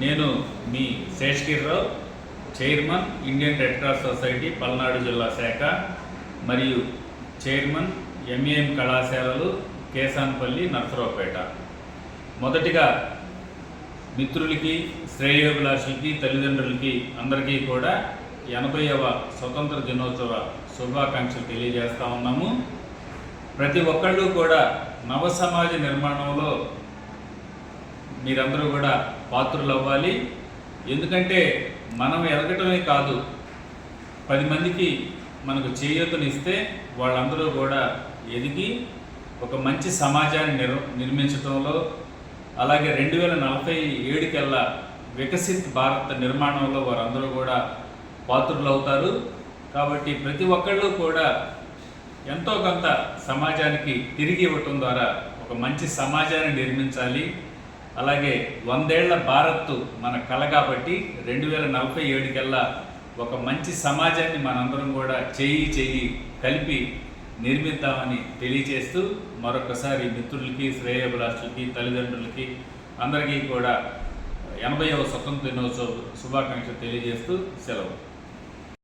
నేను మీ Seshagiri Rao, chairman Indian red cross society Palnadu జిల్లా శాఖ మరియు చైర్మన్ ఎంఏఎం కళాశాలలు కేసాన్పల్లి నర్సరావుపేట. మొదటిగా మిత్రులకి, శ్రేయోభిలాషులకి, తల్లిదండ్రులకి అందరికీ కూడా 80వ స్వతంత్ర దినోత్సవ శుభాకాంక్షలు తెలియజేస్తూ ఉన్నాము. ప్రతి ఒక్కళ్ళు కూడా నవ సమాజ నిర్మాణంలో మీరందరూ కూడా పాత్రులు అవ్వాలి. ఎందుకంటే మనం ఎదగటమే కాదు, 10 మందికి మనకు చేయూతనిస్తే వాళ్ళందరూ కూడా ఎదిగి ఒక మంచి సమాజాన్ని నిర్మించడంలో, అలాగే 2047 కల్లా వికసిత్ భారత్ నిర్మాణంలో వారందరూ కూడా పాత్రులు అవుతారు. కాబట్టి ప్రతి ఒక్కళ్ళు కూడా ఎంతో కొంత సమాజానికి తిరిగి ఇవ్వటం ద్వారా ఒక మంచి సమాజాన్ని నిర్మించాలి. అలాగే 100 ఏళ్ల భారత్ మన కళ కాబట్టి 2047 కల్లా ఒక మంచి సమాజాన్ని మనందరం కూడా చెయ్యి కలిపి నిర్మిద్దామని తెలియజేస్తూ మరొకసారి మిత్రులకి, శ్రేయోభిలాషులకి, తల్లిదండ్రులకి అందరికీ కూడా 80వ స్వతంత్ర దినోత్సవ శుభాకాంక్షలు తెలియజేస్తూ సెలవు.